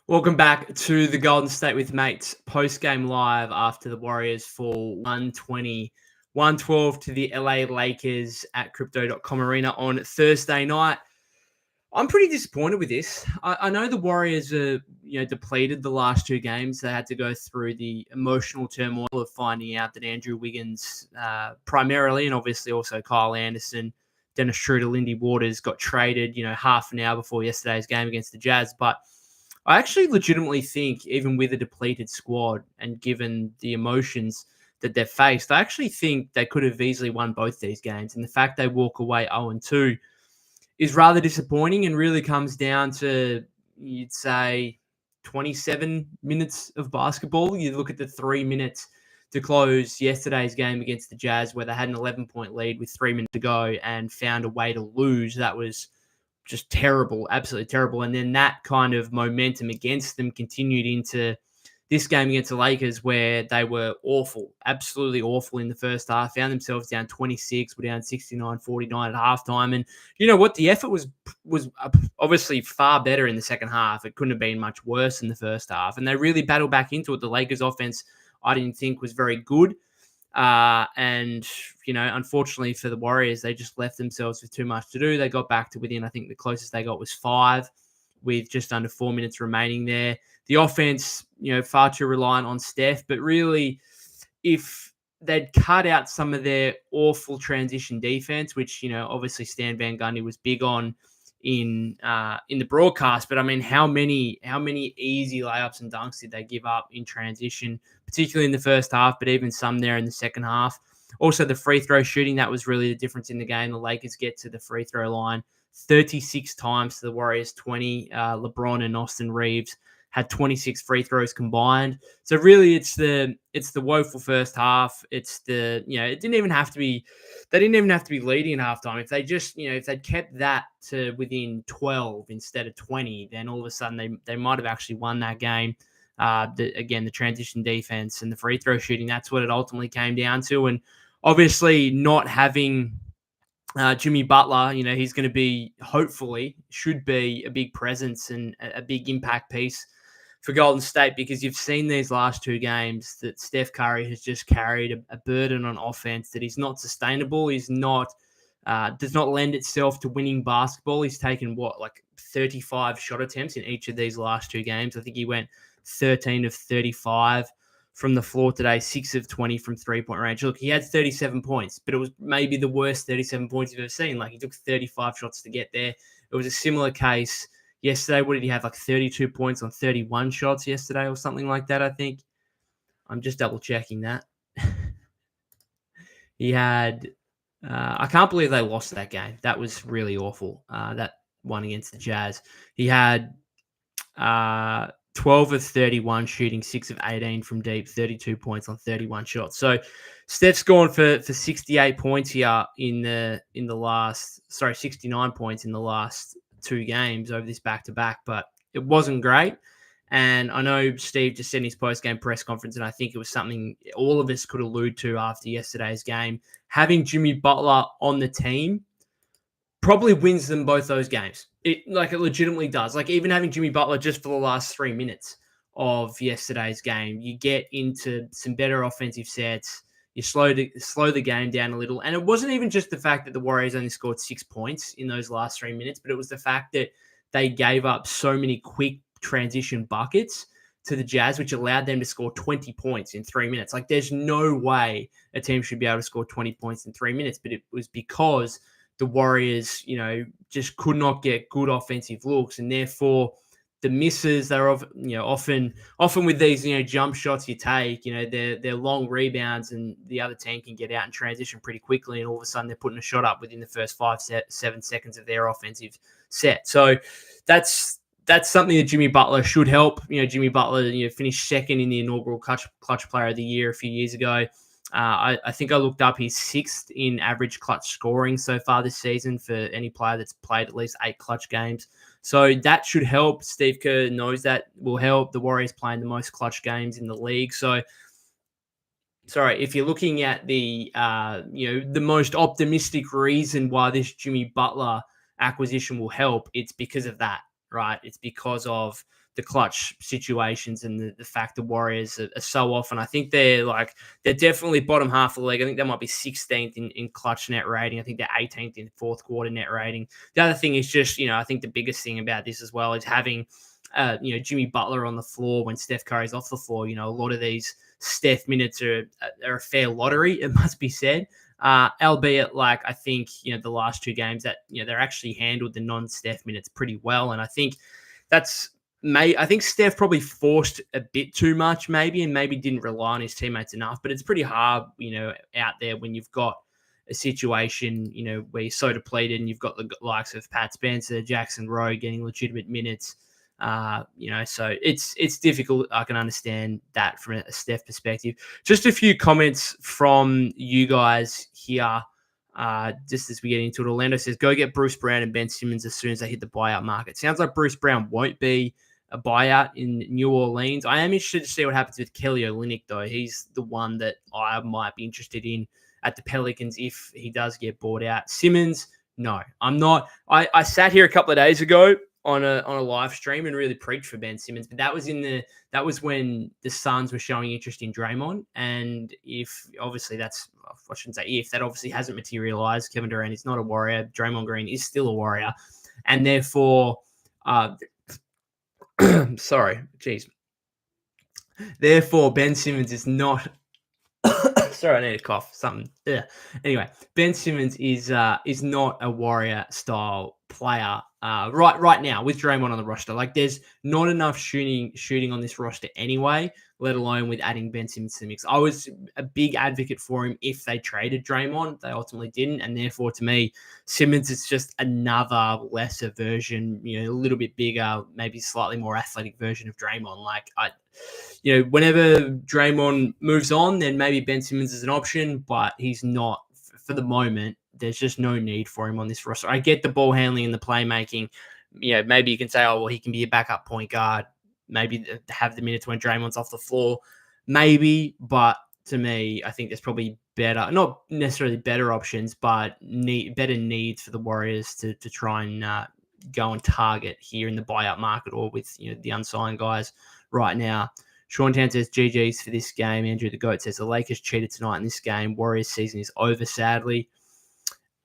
Welcome back to the Golden State with Mates post-game live after the Warriors fall 112 to the LA Lakers at Crypto.com Arena on Thursday night. I'm pretty disappointed with this. I know the Warriors are, depleted the last two games. They had to go through the emotional turmoil of finding out that Andrew Wiggins, primarily, and obviously also Kyle Anderson, Dennis Schroeder, Lindy Waters got traded, half an hour before yesterday's game against the Jazz. But I actually legitimately think, even with a depleted squad and given the emotions that they've faced, I actually think they could have easily won both these games. And the fact they walk away 0-2 is rather disappointing and really comes down to, you'd say, 27 minutes of basketball. You look at the 3 minutes to close yesterday's game against the Jazz, where they had an 11-point lead with 3 minutes to go and found a way to lose. That was just terrible, absolutely terrible. And then that kind of momentum against them continued into this game against the Lakers, where they were awful, absolutely awful in the first half, found themselves down 26, were down 69-49 at halftime. And you know what? The effort was obviously far better in the second half. It couldn't have been much worse in the first half. And they really battled back into it. The Lakers offense, I didn't think was very good. Unfortunately for the Warriors, they just left themselves with too much to do. They got back to within, I think the closest they got was 5 with just under 4 minutes remaining there. The offense, far too reliant on Steph, but really if they'd cut out some of their awful transition defense, which, obviously Stan Van Gundy was big on in the broadcast, but I mean, how many easy layups and dunks did they give up in transition, particularly in the first half, but even some there in the second half. Also, the free throw shooting, that was really the difference in the game. The Lakers get to the free throw line 36 times to the Warriors 20. LeBron and Austin Reeves had 26 free throws combined. So really it's the woeful first half. It's it didn't even have to be, they didn't even have to be leading at halftime. If they just, if they'd kept that to within 12 instead of 20, then all of a sudden they might have actually won that game. The transition defense and the free throw shooting, that's what it ultimately came down to. And obviously not having Jimmy Butler, he's going to be, hopefully, should be a big presence and a big impact piece for Golden State, because you've seen these last two games that Steph Curry has just carried a burden on offense that is not sustainable. He's not, does not lend itself to winning basketball. He's taken 35 shot attempts in each of these last two games. I think he went 13 of 35 from the floor today, 6 of 20 from three-point range. Look, he had 37 points, but it was maybe the worst 37 points you've ever seen. Like, he took 35 shots to get there. It was a similar case yesterday. What did he have? 32 points on 31 shots yesterday or something like that, I think. I'm just double-checking that. He had... I can't believe they lost that game. That was really awful, that one against the Jazz. He had 12 of 31 shooting, 6 of 18 from deep, 32 points on 31 shots. So Steph's gone for 68 points here in the last, 69 points in the last two games over this back-to-back, but it wasn't great. And I know Steve just said in his post-game press conference, and I think it was something all of us could allude to after yesterday's game, having Jimmy Butler on the team probably wins them both those games. It legitimately does. Even having Jimmy Butler just for the last 3 minutes of yesterday's game, you get into some better offensive sets. You slow the game down a little. And it wasn't even just the fact that the Warriors only scored 6 points in those last 3 minutes, but it was the fact that they gave up so many quick transition buckets to the Jazz, which allowed them to score 20 points in 3 minutes. There's no way a team should be able to score 20 points in 3 minutes, but it was because the Warriors, just could not get good offensive looks, and therefore the misses, they're often with these, jump shots you take, they're long rebounds, and the other team can get out and transition pretty quickly, and all of a sudden they're putting a shot up within the first 7 seconds of their offensive set. So that's something that Jimmy Butler should help. Jimmy Butler, finished second in the inaugural clutch player of the year a few years ago. I think I looked up, he's 6th in average clutch scoring so far this season for any player that's played at least 8 clutch games. So that should help. Steve Kerr knows that will help. The Warriors playing the most clutch games in the league. So, if you're looking at the most optimistic reason why this Jimmy Butler acquisition will help, it's because of that. right? It's because of the clutch situations and the fact the Warriors are so often. I think they're definitely bottom half of the league. I think they might be 16th in clutch net rating. I think they're 18th in fourth quarter net rating. The other thing is just, I think the biggest thing about this as well is having, Jimmy Butler on the floor when Steph Curry's off the floor. A lot of these Steph minutes are a fair lottery, it must be said. Albeit, I think, the last two games that, they're actually handled the non-Steph minutes pretty well. And I think I think Steph probably forced a bit too much maybe, and maybe didn't rely on his teammates enough. But it's pretty hard, out there when you've got a situation, where you're so depleted and you've got the likes of Pat Spencer, Jackson Rowe getting legitimate minutes. So it's difficult. I can understand that from a Steph perspective. Just a few comments from you guys here. Just as we get into it, Orlando says, go get Bruce Brown and Ben Simmons as soon as they hit the buyout market. Sounds like Bruce Brown won't be a buyout in New Orleans. I am interested to see what happens with Kelly Olynyk, though. He's the one that I might be interested in at the Pelicans if he does get bought out. Simmons, no, I'm not. I sat here a couple of days ago on a live stream and really preached for Ben Simmons, but that was when the Suns were showing interest in Draymond, and if obviously I shouldn't say if, that obviously hasn't materialized. Kevin Durant is not a Warrior. Draymond Green is still a Warrior, and therefore, sorry, geez, therefore Ben Simmons is not. Sorry, I need a cough. Something. Yeah. Anyway, Ben Simmons is not a Warrior style player right now with Draymond on the roster. There's not enough shooting on this roster anyway, let alone with adding Ben Simmons to the mix. I was a big advocate for him if they traded Draymond. They ultimately didn't, and therefore to me, Simmons is just another lesser version, a little bit bigger, maybe slightly more athletic version of Draymond. Whenever Draymond moves on, then maybe Ben Simmons is an option, but he's not for the moment. There's just no need for him on this roster. I get the ball handling and the playmaking. Maybe you can say, oh, well, he can be a backup point guard. Maybe have the minutes when Draymond's off the floor. Maybe, but to me, I think there's probably better, not necessarily better options, but better needs for the Warriors to try and go and target here in the buyout market or with the unsigned guys right now. Sean Tan says, GG's for this game. Andrew the GOAT says, the Lakers cheated tonight in this game. Warriors season is over, sadly.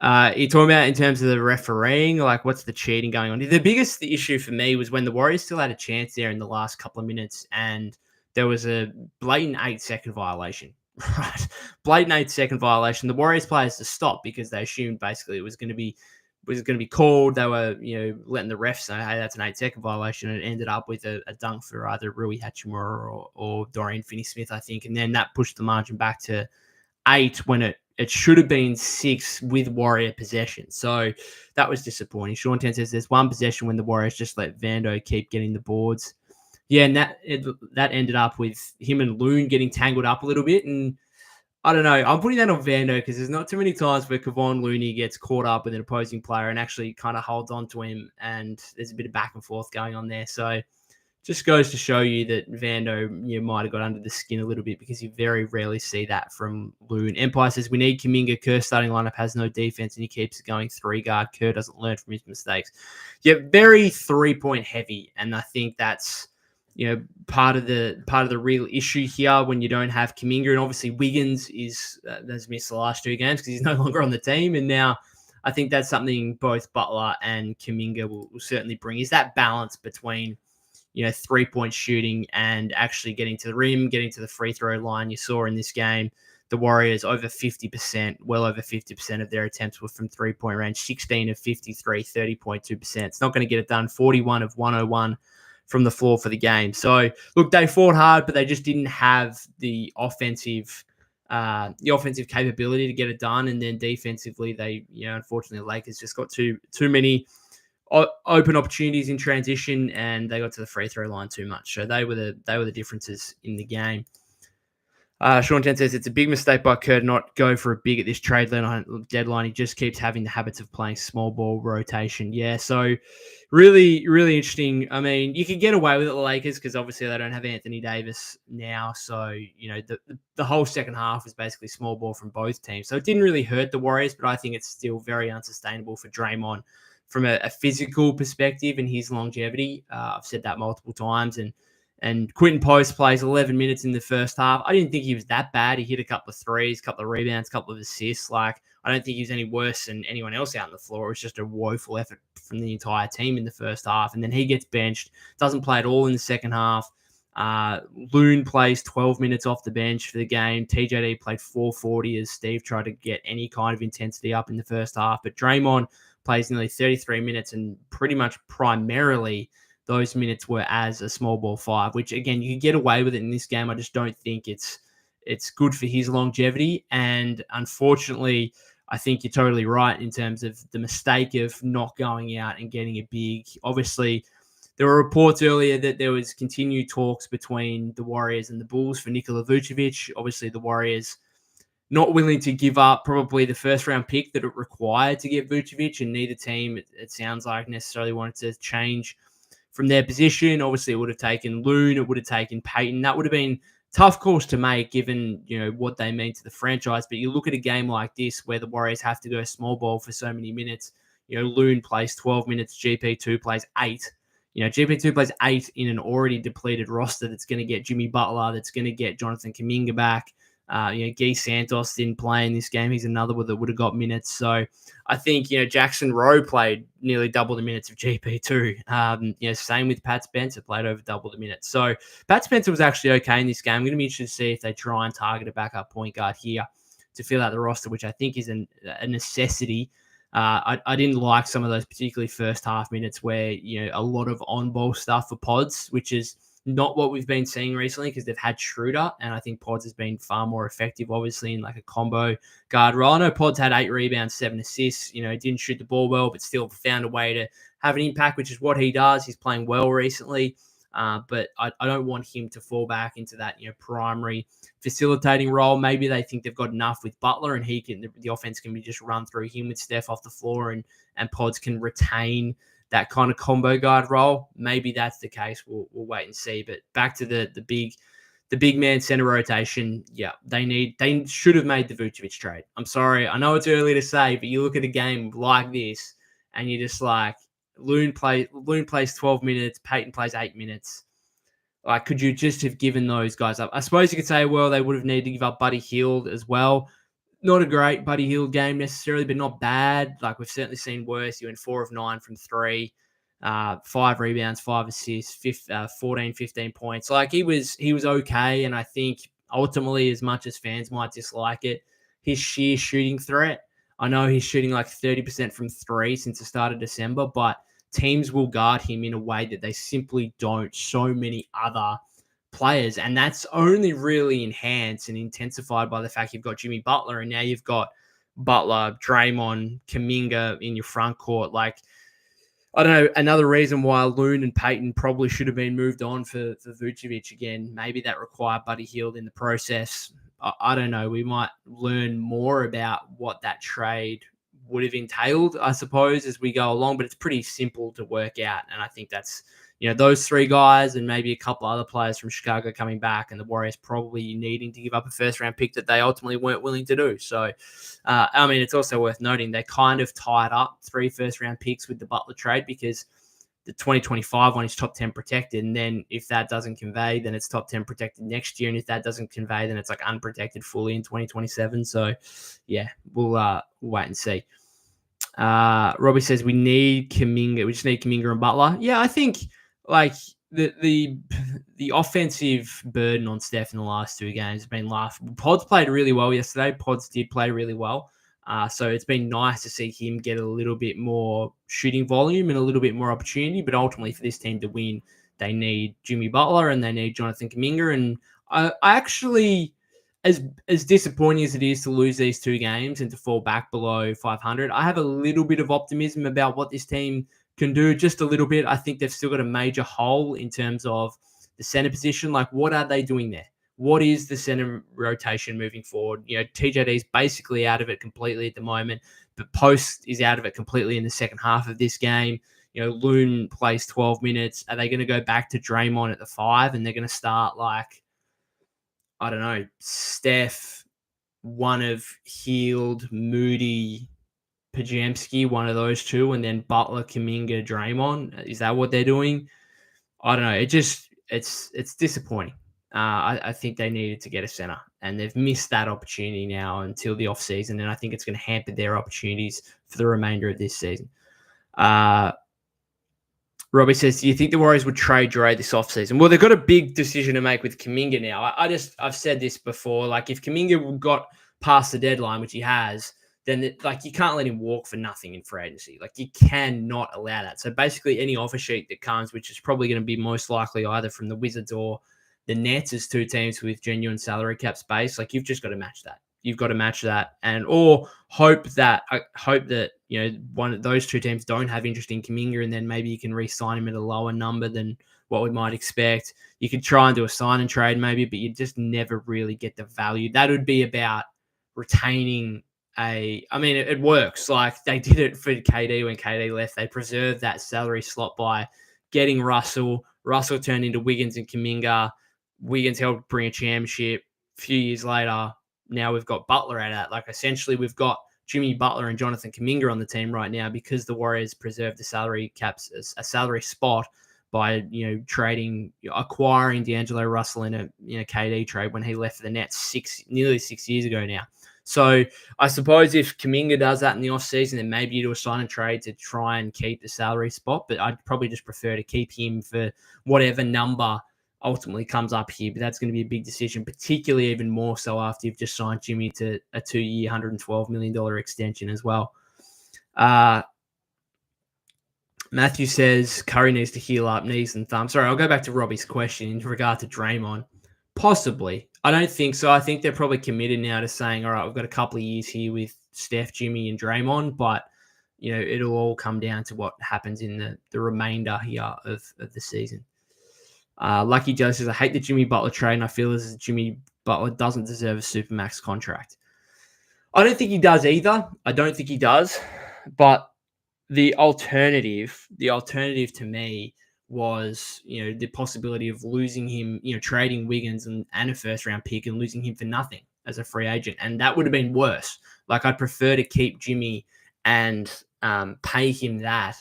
You're talking about in terms of the refereeing, what's the cheating going on? The biggest issue for me was when the Warriors still had a chance there in the last couple of minutes and there was a blatant 8-second violation. Right? Blatant 8-second violation. The Warriors players to stop because they assumed basically it was going to be called. They were, letting the refs know, hey, that's an 8-second violation. And it ended up with a dunk for either Rui Hachimura or Dorian Finney-Smith, I think. And then that pushed the margin back to 8 when it should have been 6 with Warrior possession. So that was disappointing. Sean Ten says there's one possession when the Warriors just let Vando keep getting the boards. Yeah, and that ended up with him and Loon getting tangled up a little bit. And I don't know. I'm putting that on Vando because there's not too many times where Kevon Looney gets caught up with an opposing player and actually kind of holds on to him, and there's a bit of back and forth going on there. So just goes to show you that Vando might have got under the skin a little bit because you very rarely see that from Loon. Empire says, we need Kuminga. Kerr's starting lineup has no defense and he keeps going 3-guard. Kerr doesn't learn from his mistakes. Yeah, very 3-point heavy, and I think that's part of the real issue here when you don't have Kuminga. And obviously Wiggins has missed the last 2 games because he's no longer on the team, and now I think that's something both Butler and Kuminga will certainly bring, is that balance between 3-point shooting and actually getting to the rim, getting to the free throw line. You saw in this game, the Warriors well over 50% of their attempts were from 3-point range, 16 of 53, 30.2%. It's not going to get it done. 41 of 101 from the floor for the game. So look, they fought hard, but they just didn't have the offensive capability to get it done. And then defensively, they, unfortunately, the Lakers just got too many open opportunities in transition, and they got to the free throw line too much. So they were the differences in the game. Sean Ten says it's a big mistake by Kerr to not go for a big at this trade deadline. He just keeps having the habits of playing small ball rotation. Yeah, so really, really interesting. I mean, you could get away with it, the Lakers, because obviously they don't have Anthony Davis now. So, the whole second half was basically small ball from both teams. So it didn't really hurt the Warriors, but I think it's still very unsustainable for Draymond from a physical perspective and his longevity. I've said that multiple times. And Quinton Post plays 11 minutes in the first half. I didn't think he was that bad. He hit a couple of threes, a couple of rebounds, a couple of assists. Like, I don't think he was any worse than anyone else out on the floor. It was just a woeful effort from the entire team in the first half. And then he gets benched, doesn't play at all in the second half. Loon plays 12 minutes off the bench for the game. TJD played 440 as Steve tried to get any kind of intensity up in the first half. But Draymond plays nearly 33 minutes, and pretty much primarily those minutes were as a small ball five, which again, you can get away with it in this game. I just don't think it's good for his longevity. And unfortunately, I think you're totally right in terms of the mistake of not going out and getting a big. Obviously, there were reports earlier that there was continued talks between the Warriors and the Bulls for Nikola Vucevic. Obviously, the Warriors not willing to give up probably the first round pick that it required to get Vucevic, and neither team, it sounds like, necessarily wanted to change from their position. Obviously, it would have taken Loon, it would have taken Peyton. That would have been tough calls to make given, what they mean to the franchise. But you look at a game like this where the Warriors have to go small ball for so many minutes. Loon plays 12 minutes, GP2 plays 8. GP2 plays 8 in an already depleted roster that's going to get Jimmy Butler, that's going to get Jonathan Kuminga back. Guy Santos didn't play in this game. He's another one that would have got minutes. So I think, Jackson Rowe played nearly double the minutes of GP2. Same with Pat Spencer, played over double the minutes. So Pat Spencer was actually okay in this game. I'm going to be interested to see if they try and target a backup point guard here to fill out the roster, which I think is a necessity. I didn't like some of those, particularly first half minutes where, a lot of on-ball stuff for Pods, which is not what we've been seeing recently because they've had Schroeder, and I think Pods has been far more effective, obviously, in like a combo guard role. I know Pods had 8 rebounds, 7 assists. Didn't shoot the ball well, but still found a way to have an impact, which is what he does. He's playing well recently, but I don't want him to fall back into that primary facilitating role. Maybe they think they've got enough with Butler, and the offense can be just run through him with Steph off the floor, and Pods can retain that kind of combo guard role. Maybe that's the case. We'll wait and see. But back to the big man center rotation. Yeah, they should have made the Vucevic trade. I'm sorry. I know it's early to say, but you look at a game like this and you're just like, Loon plays 12 minutes, Peyton plays 8 minutes. Like, could you just have given those guys up? I suppose you could say, well, they would have needed to give up Buddy Hield as well. Not a great Buddy Hield game necessarily, but not bad. Like, we've certainly seen worse. He went 4 of 9 from 3, 5 rebounds, 5 assists, 14, 15 points. Like, he was okay. And I think ultimately, as much as fans might dislike it, his sheer shooting threat, I know he's shooting like 30% from 3 since the start of December, but teams will guard him in a way that they simply don't so many other players. And that's only really enhanced and intensified by the fact you've got Jimmy Butler, and now you've got Butler, Draymond, Kuminga in your front court. Like, I don't know, another reason why Loon and Peyton probably should have been moved on for Vucevic again. Maybe that required Buddy Hield in the process. I don't know. We might learn more about what that trade would have entailed, I suppose, as we go along, but it's pretty simple to work out. And I think that's, those 3 guys and maybe a couple other players from Chicago coming back, and the Warriors probably needing to give up a first-round pick that they ultimately weren't willing to do. So, it's also worth noting they kind of tied up 3 first-round picks with the Butler trade, because the 2025 one is top 10 protected. And then if that doesn't convey, then it's top 10 protected next year. And if that doesn't convey, then it's like unprotected fully in 2027. So, yeah, we'll wait and see. Robbie says we need Kuminga. We just need Kuminga and Butler. Yeah, I think like the offensive burden on Steph in the last 2 games has been laughable. Pods played really well yesterday. Pods did play really well. So it's been nice to see him get a little bit more shooting volume and a little bit more opportunity. But ultimately, for this team to win, they need Jimmy Butler and they need Jonathan Kuminga. And I actually, as disappointing as it is to lose these 2 games and to fall back below 500, I have a little bit of optimism about what this team can do, just a little bit. I think they've still got a major hole in terms of the center position. Like, what are they doing there? What is the center rotation moving forward? TJD is basically out of it completely at the moment, but Post is out of it completely in the second half of this game. Loon plays 12 minutes. Are they going to go back to Draymond at the 5 and they're going to start like, I don't know, Steph, one of Hield, Moody, Pajemski, one of those two, and then Butler, Kuminga, Draymond. Is that what they're doing? I don't know. It's disappointing. I think they needed to get a center, and they've missed that opportunity now until the offseason, and I think it's going to hamper their opportunities for the remainder of this season. Robbie says, do you think the Warriors would trade Dre this offseason? Well, they've got a big decision to make with Kuminga now. I've said this before. Like, if Kuminga got past the deadline, which he has, then you can't let him walk for nothing in free agency. Like, you cannot allow that. So basically, any offer sheet that comes, which is probably going to be most likely either from the Wizards or the Nets, as two teams with genuine salary cap space, like, you've just got to match that. You've got to match that, and or hope that one of those two teams don't have interest in Kuminga, and then maybe you can re-sign him at a lower number than what we might expect. You could try and do a sign and trade maybe, but you just never really get the value. That would be about retaining it works. Like, they did it for KD when KD left. They preserved that salary slot by getting Russell. Russell turned into Wiggins and Kuminga. Wiggins helped bring a championship. A few years later, now we've got Butler out of that. Like, essentially, we've got Jimmy Butler and Jonathan Kuminga on the team right now because the Warriors preserved the salary caps as a salary spot by acquiring D'Angelo Russell in a KD trade when he left for the Nets nearly 6 years ago now. So I suppose if Kuminga does that in the offseason, then maybe you do a sign and trade to try and keep the salary spot. But I'd probably just prefer to keep him for whatever number ultimately comes up here. But that's going to be a big decision, particularly even more so after you've just signed Jimmy to a 2-year, $112 million extension as well. Matthew says Curry needs to heal up knees and thumbs. Sorry, I'll go back to Robbie's question in regard to Draymond. Possibly. I don't think so. I think they're probably committed now to saying, all right, we've got a couple of years here with Steph, Jimmy, and Draymond, but it'll all come down to what happens in the remainder here of the season. Lucky Joe says, I hate the Jimmy Butler trade, and I feel as Jimmy Butler doesn't deserve a Supermax contract. I don't think he does either. I don't think he does. But the alternative to me was, the possibility of losing him, trading Wiggins and a first-round pick and losing him for nothing as a free agent. And that would have been worse. Like, I'd prefer to keep Jimmy and pay him that.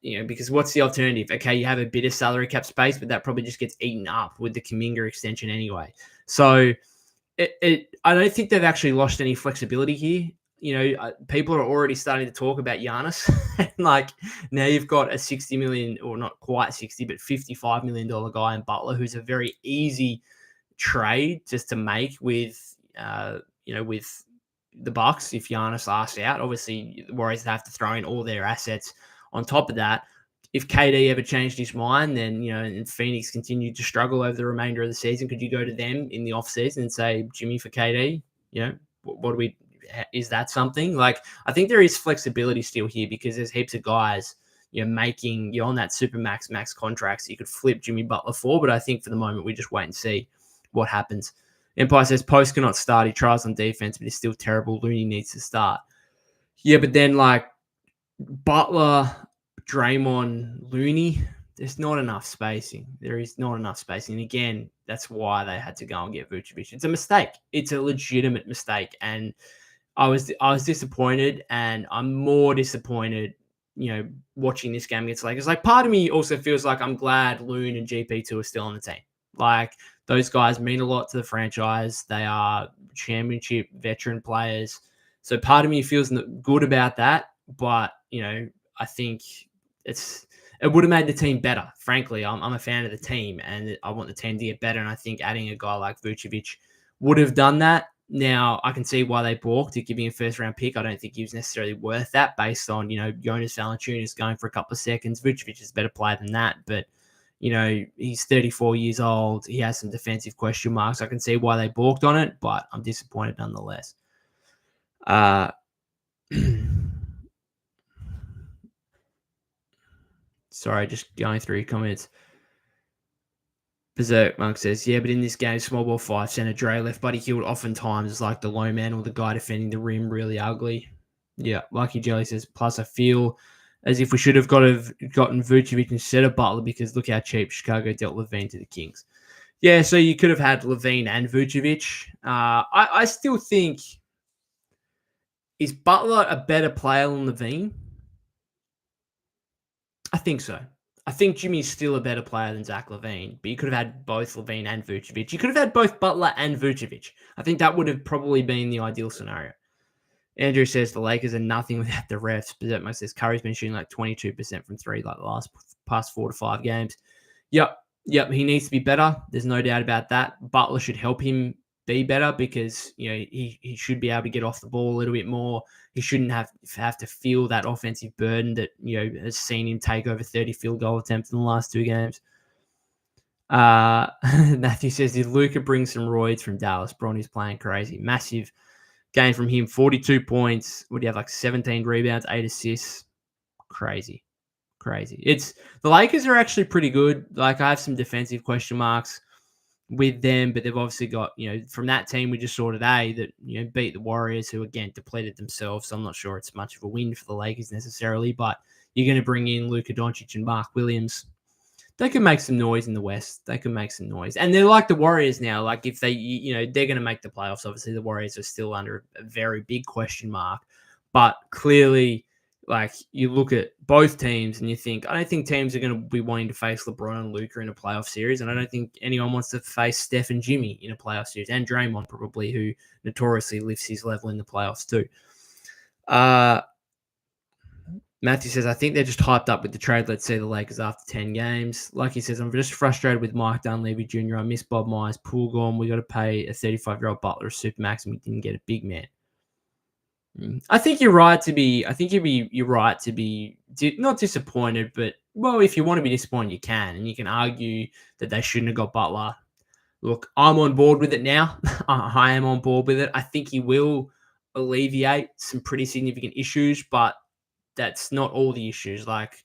Because what's the alternative? Okay, you have a bit of salary cap space, but that probably just gets eaten up with the Kuminga extension anyway. So I don't think they've actually lost any flexibility here. People are already starting to talk about Giannis. Like, now you've got a $60 million, or not quite 60, but $55 million guy in Butler, who's a very easy trade just to make with the Bucks if Giannis lasts out. Obviously, the Warriors have to throw in all their assets on top of that. If KD ever changed his mind, then, and Phoenix continued to struggle over the remainder of the season, could you go to them in the offseason and say, Jimmy for KD? Is that something? Like, I think there is flexibility still here because there's heaps of guys, making, on that Supermax max contracts you could flip Jimmy Butler for. But I think for the moment, we just wait and see what happens. Empire says, Post cannot start. He tries on defense, but he's still terrible. Looney needs to start. Yeah, but then, like, Butler, Draymond, Looney, there's not enough spacing. There is not enough spacing. And again, that's why they had to go and get Vucevic. It's a mistake. It's a legitimate mistake. And I was disappointed, and I'm more disappointed, watching this game against Lakers. Like, part of me also feels like I'm glad Loon and GP2 are still on the team. Like, those guys mean a lot to the franchise. They are championship veteran players. So part of me feels good about that. But, I think it would have made the team better. Frankly, I'm a fan of the team, and I want the team to get better. And I think adding a guy like Vucevic would have done that. Now, I can see why they balked at giving a first-round pick. I don't think he was necessarily worth that based on, Jonas Valanciunas going for a couple of seconds. Vucevic is a better player than that. But, he's 34 years old. He has some defensive question marks. I can see why they balked on it, but I'm disappointed nonetheless. Sorry, just going through your comments. Berserk Monk says, yeah, but in this game, small ball 5 center Dre left Buddy Hield oftentimes is like the low man or the guy defending the rim, really ugly. Yeah, Lucky Jelly says, plus I feel as if we should have gotten Vucevic instead of Butler because look how cheap Chicago dealt Levine to the Kings. Yeah, so you could have had Levine and Vucevic. I still think Is Butler a better player than Levine? I think so. I think Jimmy's still a better player than Zach LaVine, but you could have had both LaVine and Vucevic. You could have had both Butler and Vucevic. I think that would have probably been the ideal scenario. Andrew says the Lakers are nothing without the refs. But says Curry's been shooting like 22% from three like the past 4 to 5 games. Yep. He needs to be better. There's no doubt about that. Butler should help him be better because he should be able to get off the ball a little bit more. He shouldn't have to feel that offensive burden that has seen him take over 30 field goal attempts in the last 2 games. Matthew says, did Luka bring some roids from Dallas? Bronny's playing crazy. Massive game from him. 42 points. Would he have like 17 rebounds, 8 assists? Crazy. It's the Lakers are actually pretty good. Like I have some defensive question marks with them, but they've obviously got, from that team we just saw today that, beat the Warriors, who again depleted themselves. So I'm not sure it's much of a win for the Lakers necessarily, but you're going to bring in Luka Doncic and Mark Williams. They can make some noise in the West. They can make some noise. And they're like the Warriors now. Like if they, they're going to make the playoffs. Obviously the Warriors are still under a very big question mark, but clearly, like you look at both teams and you think, I don't think teams are going to be wanting to face LeBron and Luka in a playoff series. And I don't think anyone wants to face Steph and Jimmy in a playoff series, and Draymond probably, who notoriously lifts his level in the playoffs too. Matthew says, I think they're just hyped up with the trade. Let's see the Lakers after 10 games. Like he says, I'm just frustrated with Mike Dunleavy Jr. I miss Bob Myers, Poole gone. We got to pay a 35-year-old Butler a supermax and we didn't get a big man. I think you're right to be. I think you're right to be not disappointed, but well, if you want to be disappointed, you can, and you can argue that they shouldn't have got Butler. Look, I'm on board with it now. I am on board with it. I think he will alleviate some pretty significant issues, but that's not all the issues. Like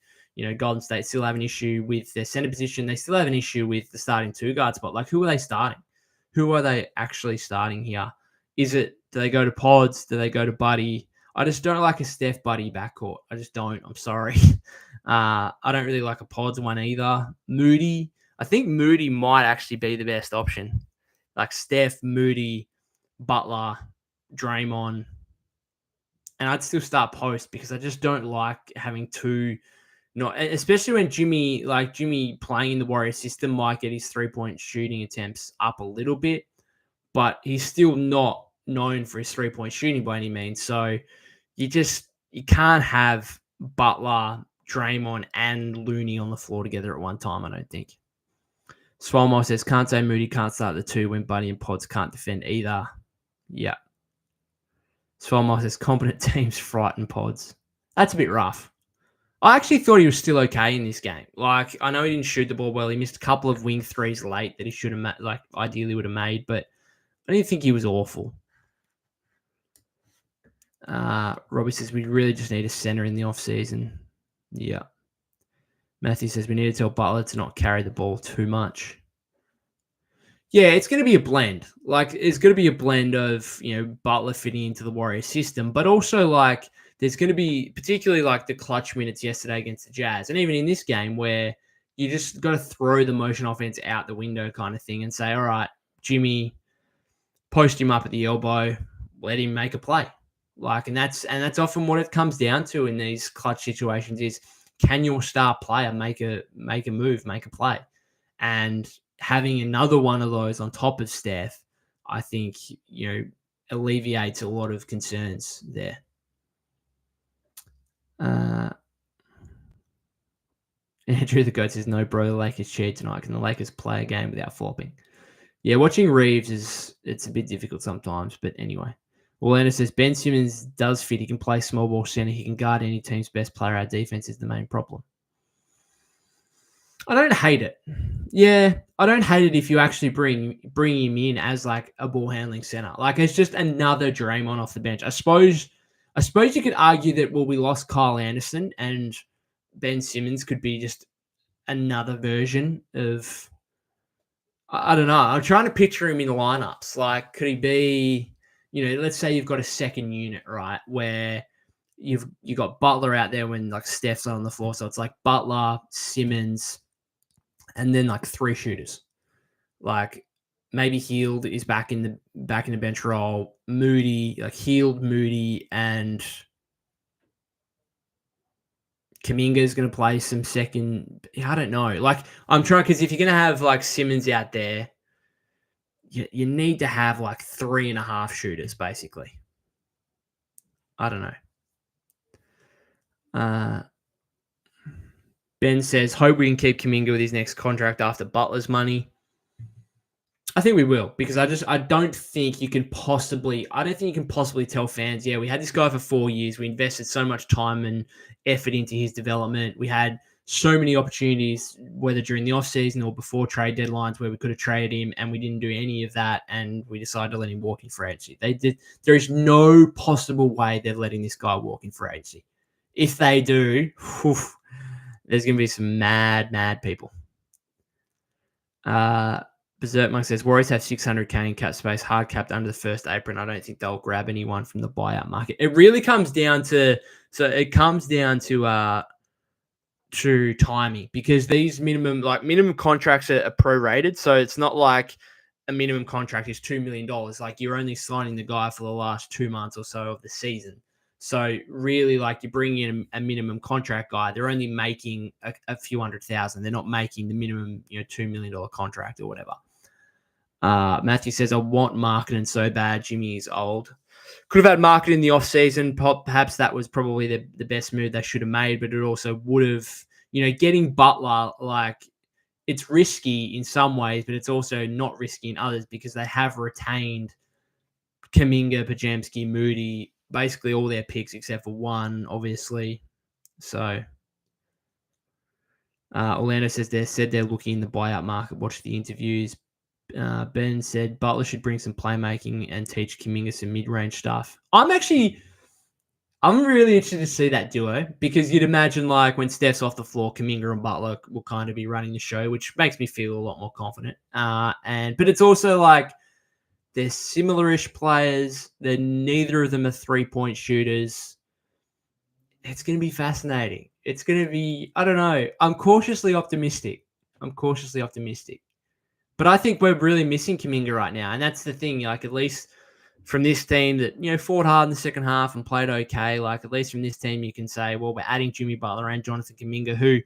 Golden State still have an issue with their center position. They still have an issue with the starting 2 guards. But like, who are they starting? Who are they actually starting here? Do they go to Pods? Do they go to Buddy? I just don't like a Steph Buddy backcourt. I just don't. I'm sorry. I don't really like a Pods one either. Moody. I think Moody might actually be the best option. Like Steph, Moody, Butler, Draymond. And I'd still start Post because I just don't like having 2, especially when Jimmy playing in the Warriors system might get his 3-point shooting attempts up a little bit, but he's still not known for his 3-point shooting by any means. So you can't have Butler, Draymond, and Looney on the floor together at one time, I don't think. Swalmo says, can't say Moody can't start the 2 when Buddy and Pods can't defend either. Yeah. Swalmo says, competent teams frighten Pods. That's a bit rough. I actually thought he was still okay in this game. Like, I know he didn't shoot the ball well. He missed a couple of wing threes late that he should have, ideally would have made, but I didn't think he was awful. Robbie says, we really just need a center in the offseason. Yeah. Matthew says, we need to tell Butler to not carry the ball too much. Yeah, it's going to be a blend. Like, it's going to be a blend of, Butler fitting into the Warriors system, but also, like, there's going to be particularly, like, the clutch minutes yesterday against the Jazz, and even in this game where you just got to throw the motion offense out the window kind of thing and say, all right, Jimmy, post him up at the elbow, let him make a play. Like, and that's often what it comes down to in these clutch situations is, can your star player make a move, make a play? And having another one of those on top of Steph, I think, alleviates a lot of concerns there. Andrew the Goat says, no, bro, the Lakers cheated tonight. Can the Lakers play a game without flopping? Yeah, watching Reeves it's a bit difficult sometimes, but anyway. Orlando says, Ben Simmons does fit. He can play small ball center. He can guard any team's best player. Our defense is the main problem. I don't hate it. Yeah, I don't hate it if you actually bring him in as like a ball handling center. Like it's just another Draymond off the bench. I suppose you could argue that, well, we lost Kyle Anderson and Ben Simmons could be just another version of, I don't know. I'm trying to picture him in the lineups. Like, could he be, let's say you've got a second unit, right, where you got Butler out there when like Steph's on the floor. So it's like Butler, Simmons, and then like 3 shooters. Like maybe Heald is back in the bench role. Moody, like Heald, Moody, and Kuminga is going to play some second. I don't know. Like I'm trying because if you're going to have like Simmons out there, you need to have like 3.5 shooters basically. I don't know. Ben says, hope we can keep Kuminga with his next contract after Butler's money. I think we will because I don't think you can possibly tell fans, yeah, we had this guy for 4 years. We invested so much time and effort into his development. We had so many opportunities, whether during the offseason or before trade deadlines, where we could have traded him and we didn't do any of that. And we decided to let him walk in free agency. There is no possible way they're letting this guy walk in free agency. If they do, there's going to be some mad people. Berserk Monk says, Warriors have $600K in cap space, hard capped under the first apron. I don't think they'll grab anyone from the buyout market. It really comes down to timing because these minimum contracts are prorated. So it's not like a minimum contract is $2 million. Like you're only signing the guy for the last 2 months or so of the season. So really, like you bring in a minimum contract guy, they're only making a few $100,000. They're not making the minimum, $2 million contract or whatever. Matthew says, I want marketing so bad. Jimmy is old. Could have had marketing in the offseason. Perhaps that was probably the best move they should have made, but it also would have, getting Butler, like it's risky in some ways, but it's also not risky in others because they have retained Kuminga, Pajamski, Moody, basically all their picks except for one, obviously. So Orlando says they're looking in the buyout market. Watch the interviews. Ben said Butler should bring some playmaking and teach Kuminga some mid-range stuff. I'm really interested to see that duo because you'd imagine like when Steph's off the floor, Kuminga and Butler will kind of be running the show, which makes me feel a lot more confident. But it's also like they're similar-ish players. Neither of them are three-point shooters. It's going to be fascinating. It's going to be, I don't know. I'm cautiously optimistic. But I think we're really missing Kuminga right now. And that's the thing. Like, at least from this team that, fought hard in the second half and played okay. Like, at least from this team, you can say, well, we're adding Jimmy Butler and Jonathan Kuminga, who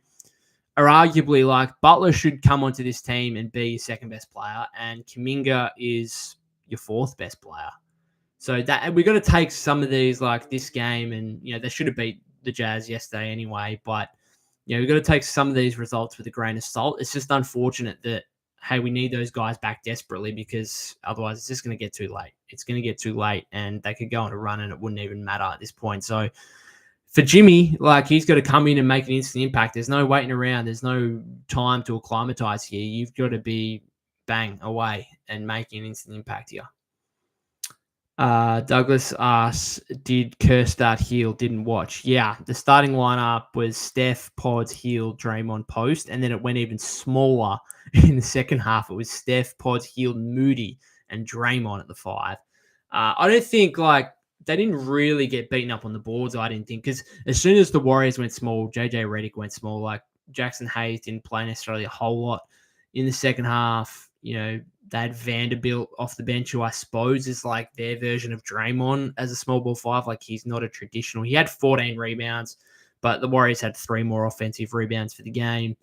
are arguably like Butler should come onto this team and be your second best player. And Kuminga is your fourth best player. So that we've got to take some of these, like this game, and they should have beat the Jazz yesterday anyway. But we've got to take some of these results with a grain of salt. It's just unfortunate that hey, we need those guys back desperately because otherwise it's just going to get too late. It's going to get too late, and they could go on a run, and it wouldn't even matter at this point. So for Jimmy, like he's got to come in and make an instant impact. There's no waiting around. There's no time to acclimatize here. You've got to be bang away and making an instant impact here. Douglas asks, did Kerr start Heald? Didn't watch. Yeah, the starting lineup was Steph, Pods, Heald, Draymond, Post, and then it went even smaller in the second half. It was Steph, Pods, Heald, Moody, and Draymond at the 5. I don't think like they didn't really get beaten up on the boards. I didn't think because as soon as the Warriors went small, JJ Redick went small. Like Jackson Hayes didn't play necessarily a whole lot in the second half. They had Vanderbilt off the bench, who I suppose is like their version of Draymond as a small ball 5. Like he's not a traditional. He had 14 rebounds, but the Warriors had 3 more offensive rebounds for the game.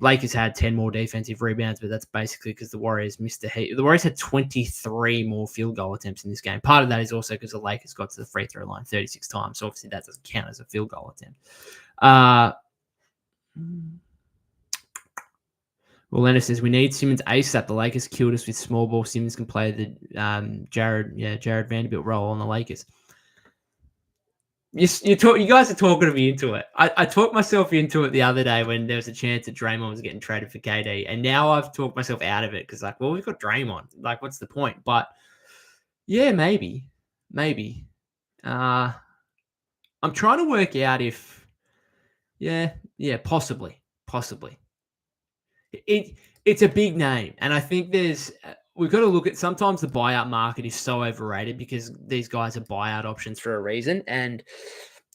Lakers had 10 more defensive rebounds, but that's basically because the Warriors missed the heat. The Warriors had 23 more field goal attempts in this game. Part of that is also because the Lakers got to the free throw line 36 times. So obviously that doesn't count as a field goal attempt. Orlando says, we need Simmons ASAP. The Lakers killed us with small ball. Simmons can play the Jared Vanderbilt role on the Lakers. You guys are talking me into it. I talked myself into it the other day when there was a chance that Draymond was getting traded for KD. And now I've talked myself out of it because, like, well, we've got Draymond. Like, what's the point? But, yeah, maybe. I'm trying to work out if, possibly. It's a big name, and I think we've got to look at sometimes the buyout market is so overrated because these guys are buyout options for a reason, and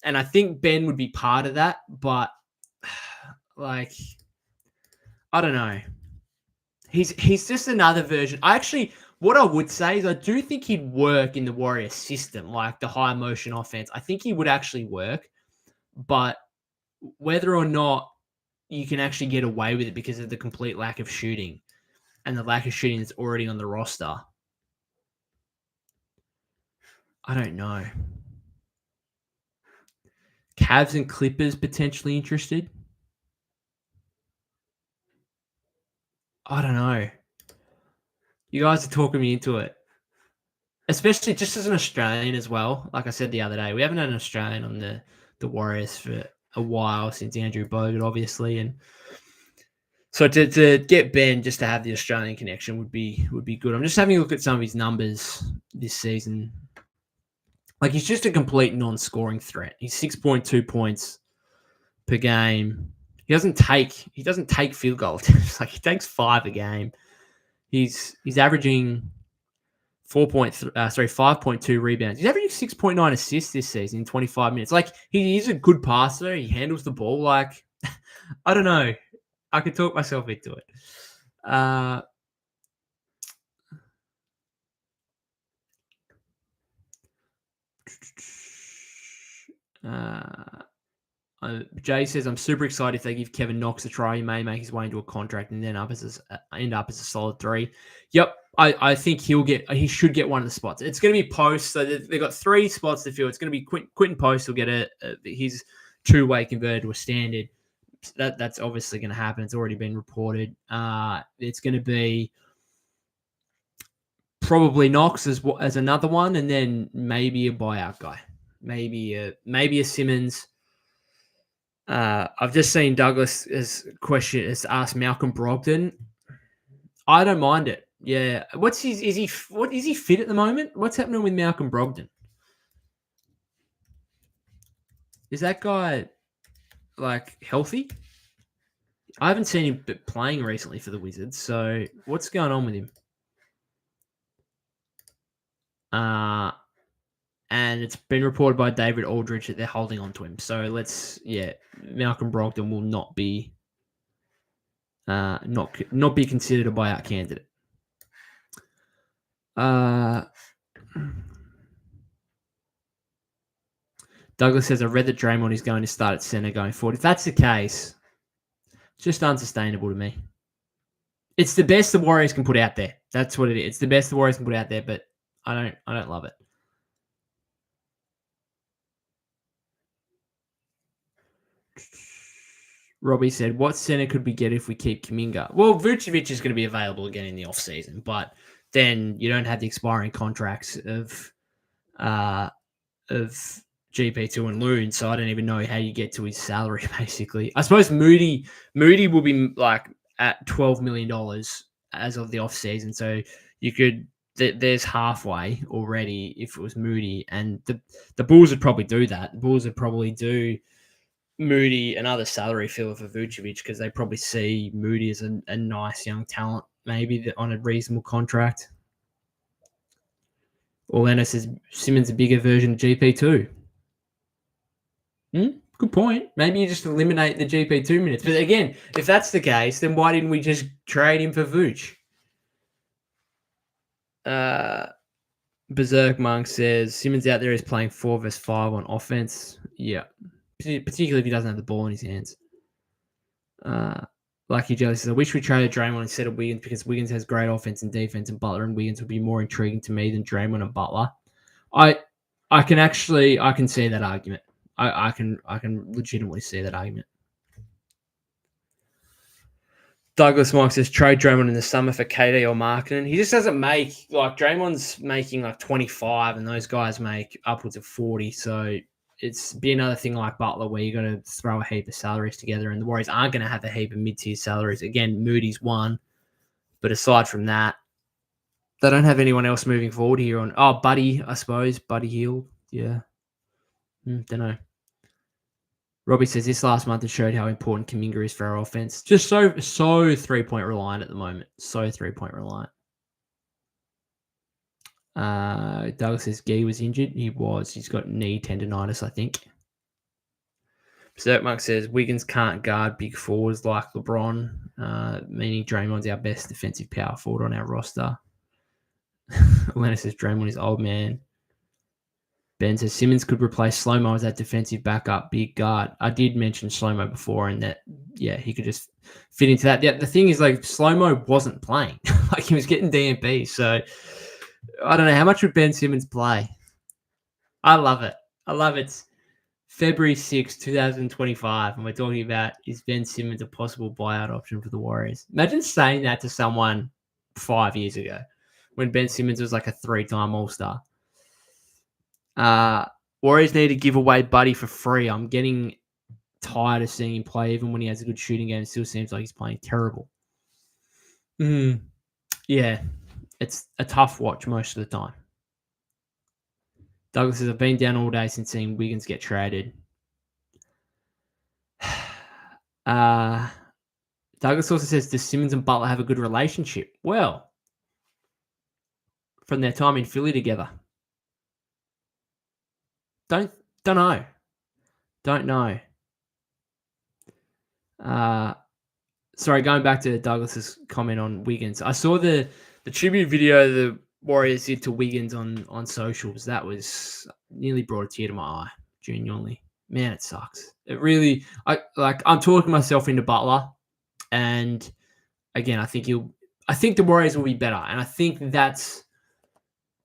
I think Ben would be part of that, but like I don't know. He's just another version. What I would say is I do think he'd work in the Warriors system, like the high motion offense. I think he would actually work, but whether or not you can actually get away with it because of the complete lack of shooting and the lack of shooting that's already on the roster, I don't know. Cavs and Clippers potentially interested? I don't know. You guys are talking me into it. Especially just as an Australian as well. Like I said the other day, we haven't had an Australian on the Warriors for a while since Andrew Bogut, obviously. And so to get Ben just to have the Australian connection would be good. I'm just having a look at some of his numbers this season. Like he's just a complete non-scoring threat. He's 6.2 points per game. He doesn't take field goal attempts. Like he takes 5 a game. He's averaging 5.2 rebounds. He's averaging 6.9 assists this season in 25 minutes. Like he is a good passer. He handles the ball. Like I don't know. I could talk myself into it. Jay says, I'm super excited if they give Kevin Knox a try. He may make his way into a contract and then end up as a solid 3. Yep, I think he should get one of the spots. It's going to be Post. So they've got 3 spots to fill. It's going to be Quentin Post will get his two-way converted to a standard. That's obviously going to happen. It's already been reported. It's going to be probably Knox as another one, and then maybe a buyout guy, maybe a Simmons. I've just seen Douglas has asked Malcolm Brogdon. I don't mind it. Yeah, is he fit at the moment? What's happening with Malcolm Brogdon? Is that guy like healthy? I haven't seen him playing recently for the Wizards, so what's going on with him? And it's been reported by David Aldridge that they're holding on to him. So Malcolm Brogdon will not be not be considered a buyout candidate. Douglas says, I read that Draymond is going to start at center going forward. If that's the case, it's just unsustainable to me. It's the best the Warriors can put out there. That's what it is. It's the best the Warriors can put out there, but I don't love it. Robbie said, what center could we get if we keep Kuminga? Well, Vucevic is going to be available again in the offseason, but then you don't have the expiring contracts of GP2 and Loon, so I don't even know how you get to his salary, basically. I suppose Moody will be like at $12 million as of the offseason, so you could there's halfway already if it was Moody, and the Bulls would probably do that. The Bulls would probably do Moody another salary filler for Vucevic because they probably see Moody as a nice young talent, maybe on a reasonable contract. Orlando says Simmons a bigger version of GP2. Good point. Maybe you just eliminate the GP2 minutes. But again, if that's the case, then why didn't we just trade him for Vooch? Berserk Monk says Simmons out there is playing 4 vs 5 on offense. Yeah. Particularly if he doesn't have the ball in his hands. Lucky Jelly says, I wish we traded Draymond instead of Wiggins because Wiggins has great offense and defense, and Butler and Wiggins would be more intriguing to me than Draymond and Butler. I can see that argument. I can legitimately see that argument. Douglas Mike says trade Draymond in the summer for KD or Markkanen. He just doesn't make Draymond's making like 25 and those guys make upwards of 40. So it's be another thing like Butler where you got to throw a heap of salaries together, and the Warriors aren't going to have a heap of mid-tier salaries. Again, Moody's one, but aside from that, they don't have anyone else moving forward here on. Oh, Buddy, I suppose Buddy Hield. Yeah, don't know. Robbie says this last month has showed how important Kuminga is for our offense. Just so 3-point reliant at the moment. So 3-point reliant. Douglas says Gee was injured. He was. He's got knee tendonitis, I think. Zerkmark says Wiggins can't guard big forwards like LeBron, meaning Draymond's our best defensive power forward on our roster. Atlanta says Draymond is old man. Ben says Simmons could replace Slow-Mo as that defensive backup big guard. I did mention Slow-Mo before, and that, yeah, he could just fit into that. The thing is, like, Slow-Mo wasn't playing. Like, he was getting DMP. So, I don't know. How much would Ben Simmons play? I love it. I love it. February 6, 2025, and we're talking about, is Ben Simmons a possible buyout option for the Warriors? Imagine saying that to someone 5 years ago when Ben Simmons was like a 3-time All-Star. Warriors need to give away Buddy for free. I'm getting tired of seeing him play. Even when he has a good shooting game, it still seems like he's playing terrible. Yeah, it's a tough watch most of the time. Douglas says, I've been down all day since seeing Wiggins get traded. Douglas also says, does Simmons and Butler have a good relationship? Well, from their time in Philly together. Don't know. Don't know. Sorry, going back to Douglas's comment on Wiggins. I saw the tribute video the Warriors did to Wiggins on socials. That was nearly brought a tear to my eye, genuinely. Man, it sucks. It really, I'm talking myself into Butler, and again, I think the Warriors will be better, and I think that's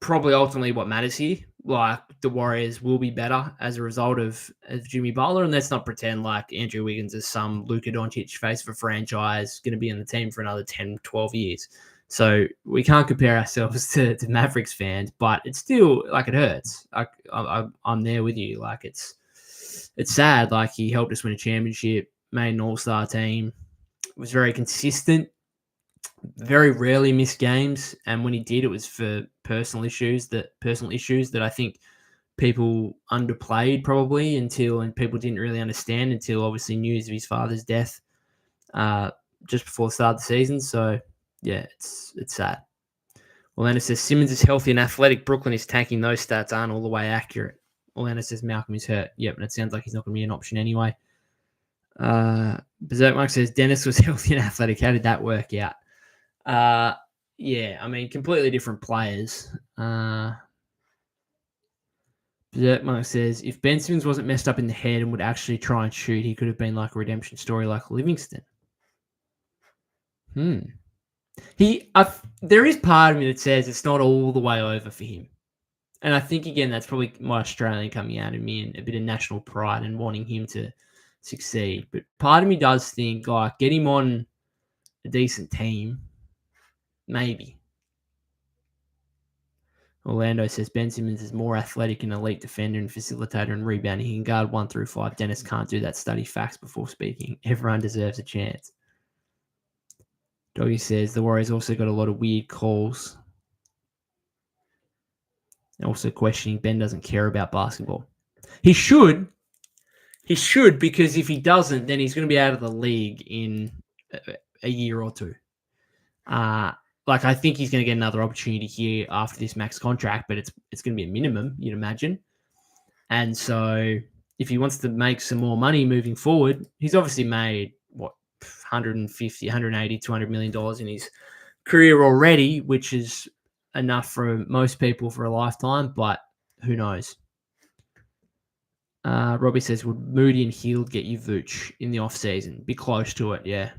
probably ultimately what matters here. Like, the Warriors will be better as a result of Jimmy Butler, and let's not pretend like Andrew Wiggins is some Luka Doncic face of a franchise going to be in the team for another 10, 12 years. So we can't compare ourselves to Mavericks fans, but it's still, like, it hurts. I'm there with you. Like, it's sad. Like, he helped us win a championship, made an all-star team, was very consistent, very rarely missed games, and when he did, it was for personal issues that I think people underplayed probably and people didn't really understand until obviously news of his father's death just before the start of the season. So yeah, it's sad. Orlando says Simmons is healthy and athletic. Brooklyn is tanking. Those stats aren't all the way accurate. Orlando says Malcolm is hurt. Yep, and it sounds like he's not going to be an option anyway. Berserk Mark says Dennis was healthy and athletic. How did that work out? Yeah, I mean, completely different players. Berserk Mark says, if Ben Simmons wasn't messed up in the head and would actually try and shoot, he could have been like a redemption story like Livingston. There is part of me that says it's not all the way over for him. And I think, again, that's probably my Australian coming out of me and a bit of national pride and wanting him to succeed. But part of me does think, like, get him on a decent team. Maybe. Orlando says Ben Simmons is more athletic and elite defender and facilitator and rebounder. He can guard 1 through 5. Dennis can't do that. Study facts before speaking. Everyone deserves a chance. Doggy says the Warriors also got a lot of weird calls. Also questioning Ben doesn't care about basketball. He should. He should, because if he doesn't, then he's going to be out of the league in a year or two. Like, I think he's going to get another opportunity here after this max contract, but it's going to be a minimum, you'd imagine. And so if he wants to make some more money moving forward, he's obviously made, what, 150, 180, $200 million in his career already, which is enough for most people for a lifetime, but who knows? Robbie says, would Moody and Hield get you Vooch in the offseason? Be close to it, yeah.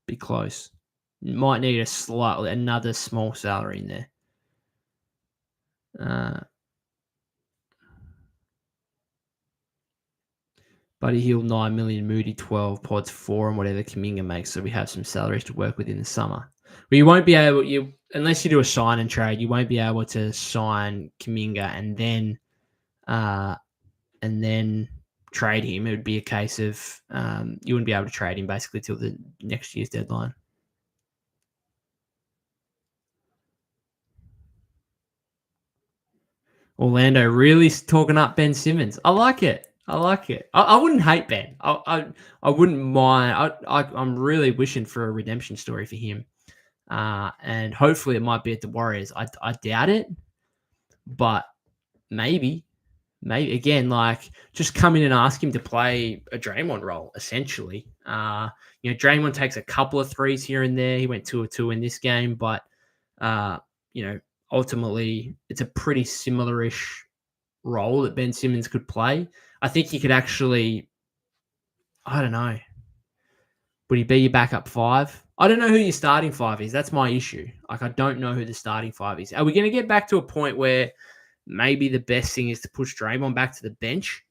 Be close. Might need another small salary in there. Buddy Hield 9 million, Moody 12, Pods 4, and whatever Kuminga makes, so we have some salaries to work with in the summer. But you won't be able, unless you do a sign and trade, you won't be able to sign Kuminga and then trade him. It would be a case of you wouldn't be able to trade him basically till the next year's deadline. Orlando really talking up Ben Simmons. I like it. I wouldn't hate Ben. I wouldn't mind. I'm really wishing for a redemption story for him. And hopefully it might be at the Warriors. I doubt it, but maybe. maybe again, like just come in and ask him to play a Draymond role, essentially. Draymond takes a couple of threes here and there. He went 2 of 2 in this game, but uh, ultimately it's a pretty similar-ish role that Ben Simmons could play. I think he could actually, I don't know. Would he be your backup 5? I don't know who your starting 5 is. That's my issue. Like, I don't know who the starting 5 is. Are we going to get back to a point where maybe the best thing is to push Draymond back to the bench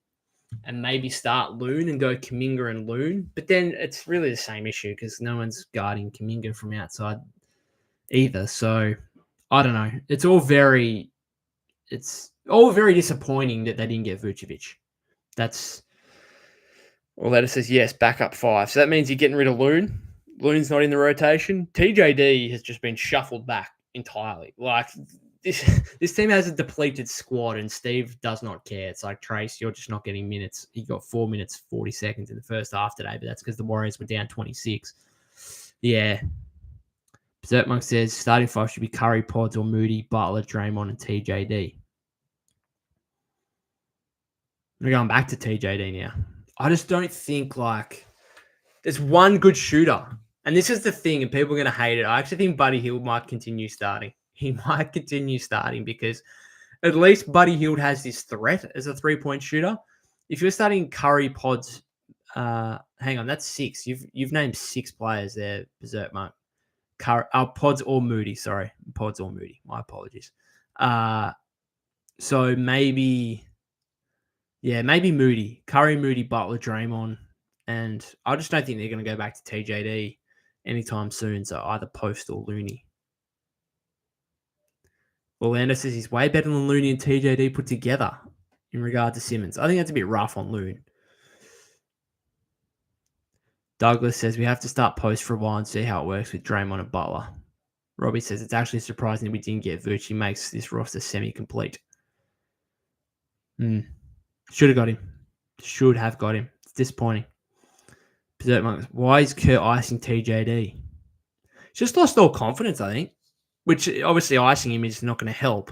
and maybe start Loon and go Kuminga and Loon? But then it's really the same issue because no one's guarding Kuminga from outside either. So I don't know. It's all very disappointing that they didn't get Vucevic. That's Orletta says yes, backup 5. So that means you're getting rid of Loon. Loon's not in the rotation. TJD has just been shuffled back entirely. Like this team has a depleted squad, and Steve does not care. It's like, Trace, you're just not getting minutes. He got 4 minutes 40 seconds in the first half today, but that's because the Warriors were down 26. Yeah. Berserk Monk says starting 5 should be Curry, Pods, or Moody, Butler, Draymond, and TJD. We're going back to TJD now. I just don't think there's one good shooter. And this is the thing, and people are going to hate it. I actually think Buddy Hield might continue starting. He might continue starting because at least Buddy Hield has this threat as a 3-point shooter. If you're starting Curry, Pods, hang on, that's 6. You've named 6 players there, Berserk Monk. Pods or Moody, sorry. Pods or Moody. My apologies. So maybe Moody. Curry, Moody, Butler, Draymond. And I just don't think they're going to go back to TJD anytime soon. So either Post or Looney. Orlando says he's way better than Looney and TJD put together in regard to Simmons. I think that's a bit rough on Loon. Douglas says we have to start Post for a while and see how it works with Draymond and Butler. Robbie says it's actually surprising we didn't get Vooch. He makes this roster semi-complete. Should have got him. Should have got him. It's disappointing. Why is Kurt icing TJD? He's just lost all confidence, I think. Which obviously icing him is not going to help.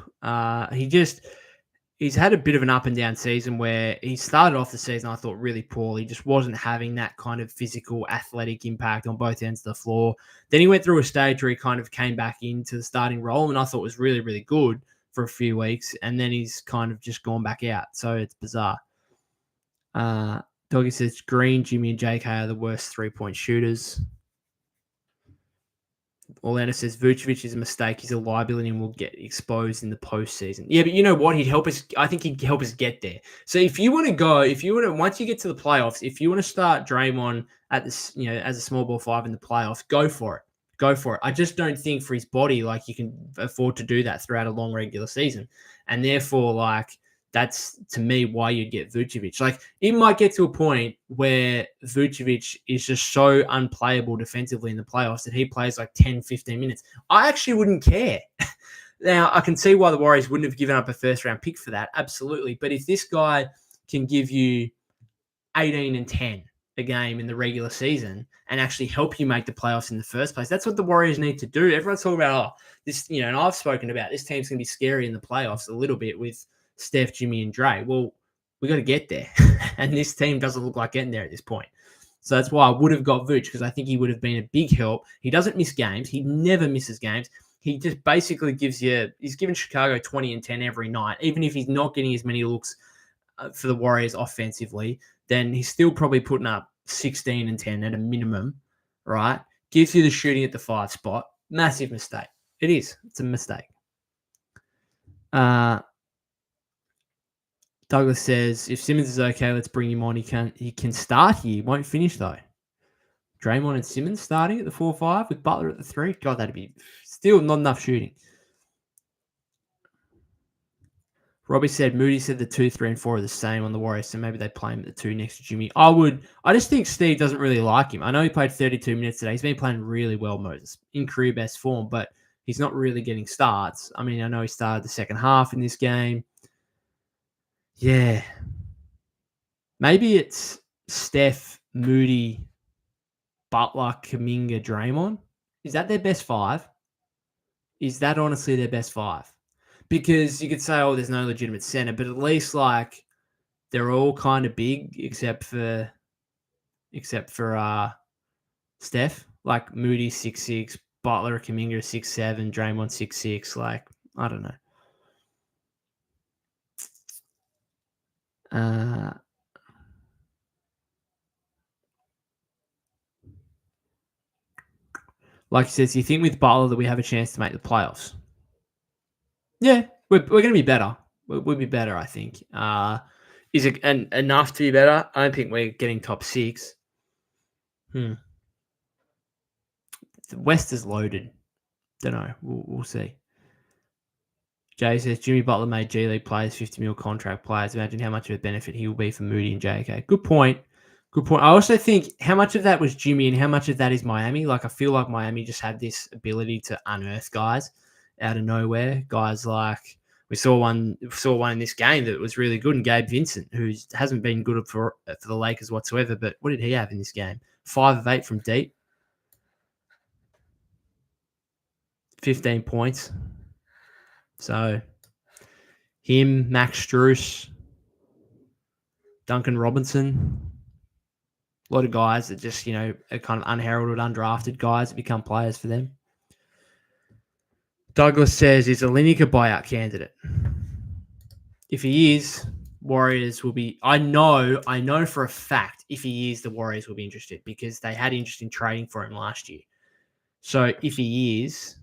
He's had a bit of an up and down season where he started off the season, I thought, really poorly. Just wasn't having that kind of physical, athletic impact on both ends of the floor. Then he went through a stage where he kind of came back into the starting role, and I thought was really, really good for a few weeks. And then he's kind of just gone back out. So it's bizarre. Doggy says Green, Jimmy, and JK are the worst 3-point shooters. Orlando says Vucevic is a mistake. He's a liability and will get exposed in the postseason. Yeah, but you know what? I think he'd help us get there. So once you get to the playoffs, if you want to start Draymond at this, as a small ball 5 in the playoffs, go for it. Go for it. I just don't think for his body, you can afford to do that throughout a long regular season. And therefore, that's, to me, why you'd get Vucevic. It might get to a point where Vucevic is just so unplayable defensively in the playoffs that he plays 10, 15 minutes. I actually wouldn't care. Now, I can see why the Warriors wouldn't have given up a first-round pick for that, absolutely. But if this guy can give you 18 and 10 a game in the regular season and actually help you make the playoffs in the first place, that's what the Warriors need to do. Everyone's talking about, this, and I've spoken about this team's going to be scary in the playoffs a little bit with Steph, Jimmy, and Dre. Well, we got to get there. And this team doesn't look like getting there at this point. So that's why I would have got Vooch, because I think he would have been a big help. He doesn't miss games. He never misses games. He just basically he's giving Chicago 20 and 10 every night. Even if he's not getting as many looks for the Warriors offensively, then he's still probably putting up 16 and 10 at a minimum, right? Gives you the shooting at the 5 spot. Massive mistake. It is. It's a mistake. Douglas says, if Simmons is okay, let's bring him on. He can start here. He won't finish, though. Draymond and Simmons starting at the 4-5 with Butler at the 3. God, that'd be still not enough shooting. Robbie said, Moody said the 2, 3, and 4 are the same on the Warriors, so maybe they play him at the 2 next to Jimmy. I just think Steve doesn't really like him. I know he played 32 minutes today. He's been playing really well, Moses, in career best form, but he's not really getting starts. I mean, I know he started the second half in this game. Yeah. Maybe it's Steph, Moody, Butler, Kuminga, Draymond. Is that their best 5? Is that honestly their best 5? Because you could say, there's no legitimate center, but at least they're all kind of big except for Steph. Like Moody 6'6", Butler, Kuminga 6'7", Draymond 6'6". Like, I don't know. Like he says, you think with Butler that we have a chance to make the playoffs? Yeah, we're going to be better. We'll be better, I think. Is it enough to be better? I don't think we're getting top 6. The West is loaded. Don't know. We'll see. Jay says, Jimmy Butler made G League players 50 mil contract players. Imagine how much of a benefit he will be for Moody and JK. Good point. I also think how much of that was Jimmy and how much of that is Miami. Like, I feel like Miami just had this ability to unearth guys out of nowhere. Guys like, we saw one in this game that was really good, and Gabe Vincent, who hasn't been good for the Lakers whatsoever. But what did he have in this game? 5 of 8 from deep. 15 points. So, him, Max Strus, Duncan Robinson, a lot of guys that just, are kind of unheralded, undrafted guys that become players for them. Douglas says, is Olynyk a buyout candidate? If he is, Warriors will be... I know for a fact if he is, the Warriors will be interested because they had interest in trading for him last year. So if he is,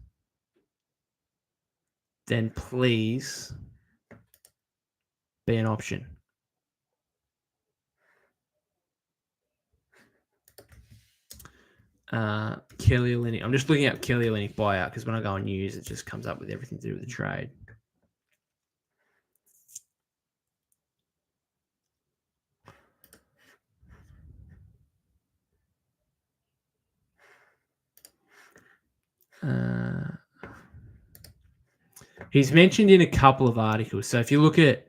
then please be an option. Kelly Olynyk. I'm just looking at Kelly Olynyk buyout because when I go on news, it just comes up with everything to do with the trade. He's mentioned in a couple of articles. So if you look at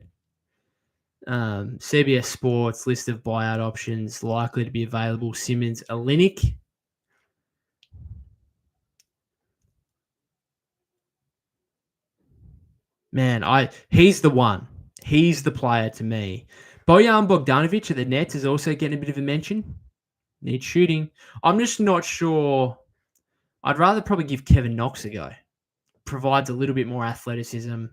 CBS Sports list of buyout options likely to be available, Simmons, Olynyk. Man, he's the one. He's the player to me. Bojan Bogdanovic at the Nets is also getting a bit of a mention. Needs shooting. I'm just not sure. I'd rather probably give Kevin Knox a go. Provides a little bit more athleticism.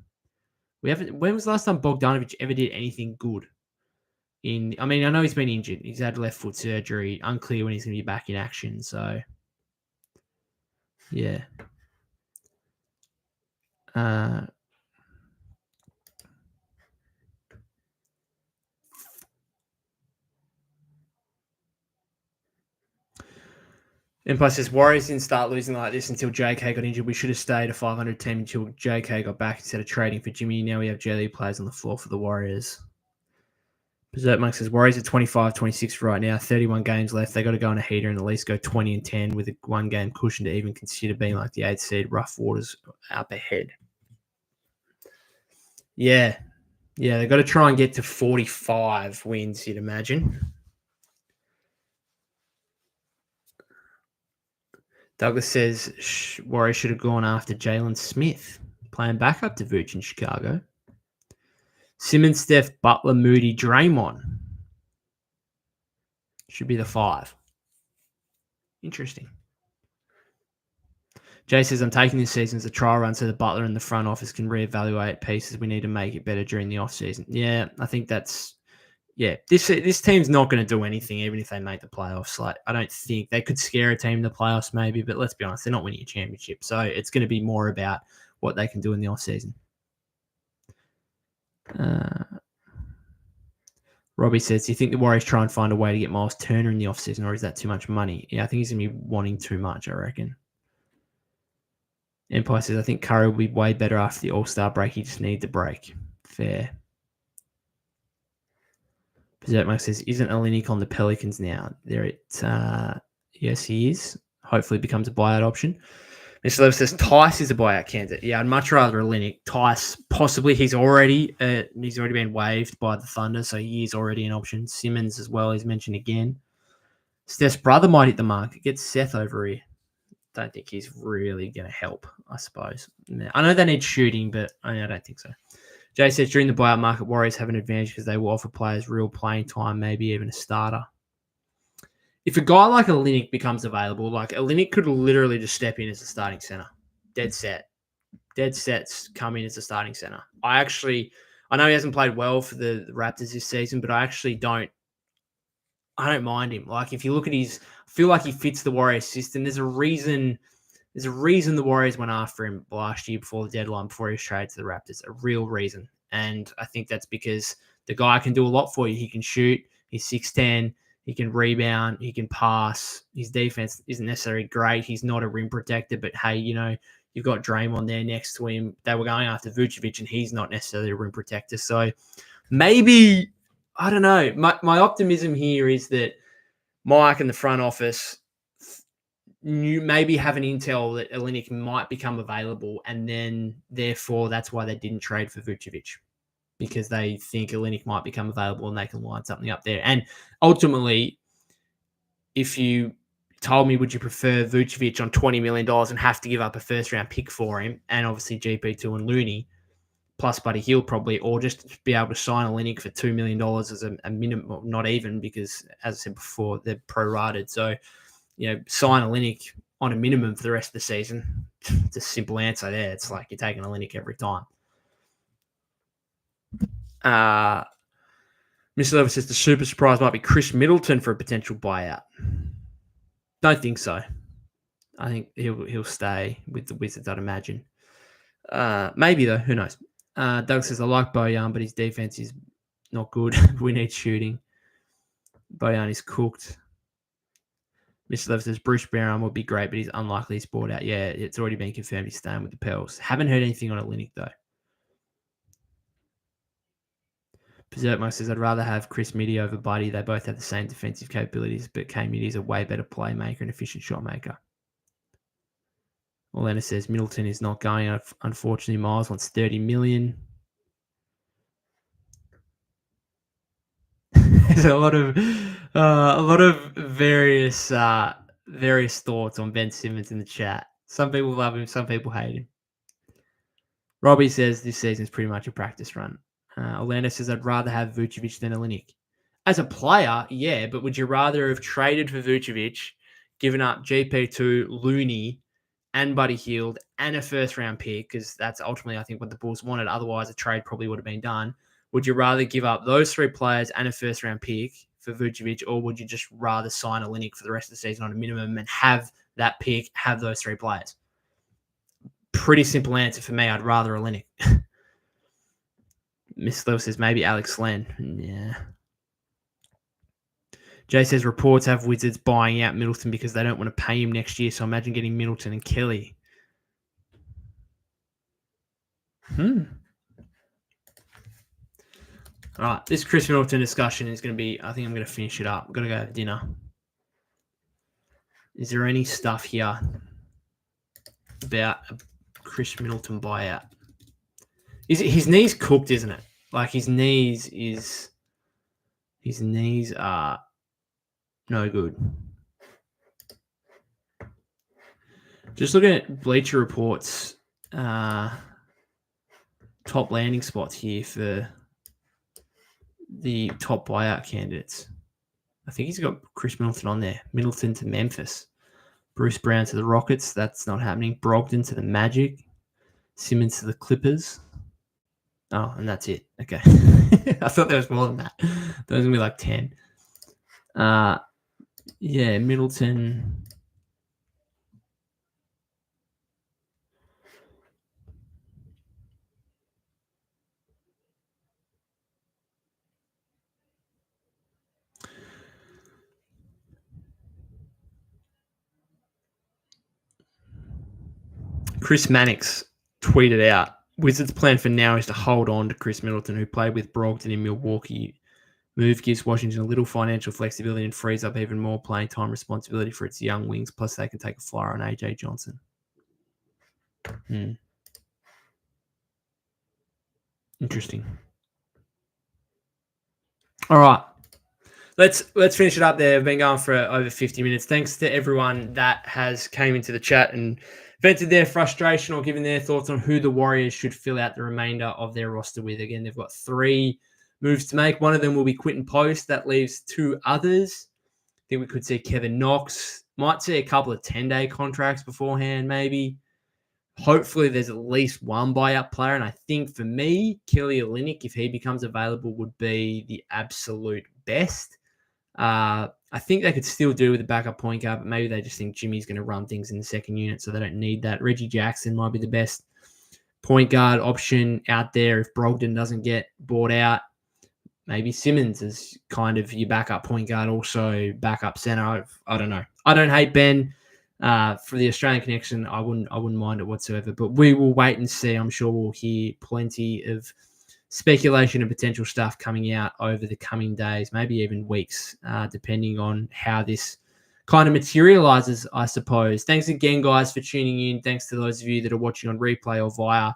When was the last time Bogdanovic ever did anything good? I know he's been injured. He's had left foot surgery. Unclear when he's going to be back in action. So, yeah. Empire says, Warriors didn't start losing like this until JK got injured. We should have stayed a 500 team until JK got back instead of trading for Jimmy. Now we have J League players on the floor for the Warriors. Berserk Monk says, Warriors are 25-26 right now, 31 games left. They got to go on a heater and at least go 20-10 with a 1-game cushion to even consider being like the 8th seed. Rough waters up ahead. Yeah, they've got to try and get to 45 wins, you'd imagine. Douglas says Warriors should have gone after Jalen Smith, playing backup to Vooch in Chicago. Simmons, Steph, Butler, Moody, Draymond. Should be the 5. Interesting. Jay says, I'm taking this season as a trial run so the Butler and the front office can reevaluate pieces. We need to make it better during the offseason. Yeah, I think that's... Yeah, this team's not going to do anything even if they make the playoffs. Like, I don't think they could scare a team in the playoffs maybe, but let's be honest, they're not winning a championship. So it's going to be more about what they can do in the offseason. Robbie says, do you think the Warriors try and find a way to get Miles Turner in the offseason, or is that too much money? Yeah, I think he's going to be wanting too much, I reckon. Empire says, I think Curry will be way better after the All-Star break. He just needs a break. Fair. Berserk says, isn't Olynyk on the Pelicans now? Yes, he is. Hopefully becomes a buyout option. Mr. Lev says, Tice is a buyout candidate. Yeah, I'd much rather Olynyk. Tice, possibly, he's already been waived by the Thunder, so he is already an option. Simmons as well, he's mentioned again. Steph's brother might hit the market. Get Seth over here. Don't think he's really going to help, I suppose. I know they need shooting, but I don't think so. Jay says during the buyout market, Warriors have an advantage because they will offer players real playing time, maybe even a starter. If a guy like Olynyk becomes available, like Olynyk could literally just step in as a starting center. Dead set. Dead sets come in as a starting center. I know he hasn't played well for the Raptors this season, but I don't mind him. Like if you look at I feel like he fits the Warriors system. There's a reason the Warriors went after him last year before the deadline, before he was traded to the Raptors. A real reason. And I think that's because the guy can do a lot for you. He can shoot. He's 6'10". He can rebound. He can pass. His defense isn't necessarily great. He's not a rim protector, but hey, you've got Draymond there next to him. They were going after Vucevic, and he's not necessarily a rim protector. So maybe, I don't know. My optimism here is that Mike and the front office maybe have an intel that Olynyk might become available, and then therefore that's why they didn't trade for Vucevic, because they think Olynyk might become available and they can line something up there. And ultimately, if you told me, would you prefer Vucevic on $20 million and have to give up a first-round pick for him, and obviously GP2 and Looney, plus Buddy Hield probably, or just be able to sign Olynyk for $2 million as a minimum, not even, because, as I said before, they're prorated. So, sign Olynyk on a minimum for the rest of the season. It's a simple answer there. It's like you're taking Olynyk every time. Mr. Levis says the super surprise might be Chris Middleton for a potential buyout. Don't think so. I think he'll stay with the Wizards, I'd imagine. Maybe though, who knows? Doug says I like Bojan, but his defense is not good. We need shooting. Bojan is cooked. Mr. Levis says Bruce Brown would be great, but he's unlikely he's bought out. Yeah, it's already been confirmed he's staying with the Pels. Haven't heard anything on Olynyk though. Berserkmark says I'd rather have Chris Mitty over Buddy. They both have the same defensive capabilities, but K Mitty is a way better playmaker and efficient shot maker. Orlando says Middleton is not going. Unfortunately, Miles wants $30 million. There's a lot of various thoughts on Ben Simmons in the chat. Some people love him, some people hate him. Robbie says this season is pretty much a practice run. Orlando says I'd rather have Vucevic than Olynyk. As a player, yeah, but would you rather have traded for Vucevic, given up GP2, Looney, and Buddy Hield, and a first-round pick, because that's ultimately, I think, what the Bulls wanted. Otherwise, a trade probably would have been done. Would you rather give up those three players and a first-round pick for Vucevic, or would you just rather sign Olynyk for the rest of the season on a minimum and have that pick, have those three players? Pretty simple answer for me. I'd rather Olynyk. Miss Lewis says maybe Alex Len. Yeah. Jay says reports have Wizards buying out Middleton because they don't want to pay him next year. So imagine getting Middleton and Kelly. All right. This Chris Middleton discussion is going to be, I think I'm going to finish it up. I'm going to go have dinner. Is there any stuff here about a Chris Middleton buyout? His knees cooked, isn't it? Like his knees are no good. Just looking at Bleacher Report's top landing spots here for the top buyout candidates. I think he's got Chris Middleton on there. Middleton to Memphis. Bruce Brown to the Rockets. That's not happening. Brogdon to the Magic. Simmons to the Clippers. Oh, and that's it. Okay. I thought there was more than that. There was going to be like 10. Yeah, Middleton. Chris Mannix tweeted out, Wizards' plan for now is to hold on to Chris Middleton, who played with Brogdon in Milwaukee. Move gives Washington a little financial flexibility and frees up even more playing time responsibility for its young wings, plus they can take a flyer on AJ Johnson. Interesting. All right. Let's finish it up there. We've been going for over 50 minutes. Thanks to everyone that has came into the chat and vented their frustration or given their thoughts on who the Warriors should fill out the remainder of their roster with. Again, they've got 3 moves to make. One of them will be Quentin Post. That leaves 2 others. I think we could see Kevin Knox. Might see a couple of 10-day contracts beforehand, maybe. Hopefully, there's at least one buyout player. And I think for me, Kelly Olynyk, if he becomes available, would be the absolute best. I think they could still do with a backup point guard, but maybe they just think Jimmy's going to run things in the second unit, so they don't need that. Reggie Jackson might be the best point guard option out there if Brogdon doesn't get bought out. Maybe Simmons is kind of your backup point guard, also backup center. I don't know. I don't hate Ben. For the Australian connection, I wouldn't mind it whatsoever. But we will wait and see. I'm sure we'll hear plenty of speculation and potential stuff coming out over the coming days, maybe even weeks, depending on how this kind of materializes, I suppose. Thanks again, guys, for tuning in. Thanks to those of you that are watching on replay or via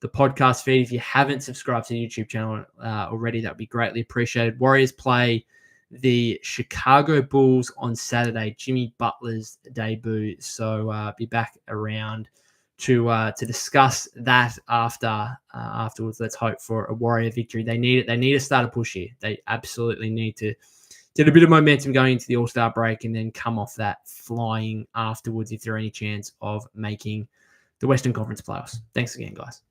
the podcast feed. If you haven't subscribed to the YouTube channel already, that would be greatly appreciated. Warriors play the Chicago Bulls on Saturday, Jimmy Butler's debut. So be back around to discuss that afterwards. Let's hope for a Warrior victory. They need it. They need to start a push here. They absolutely need to get a bit of momentum going into the All-Star break and then come off that flying afterwards if there are any chance of making the Western Conference playoffs. Thanks again, guys.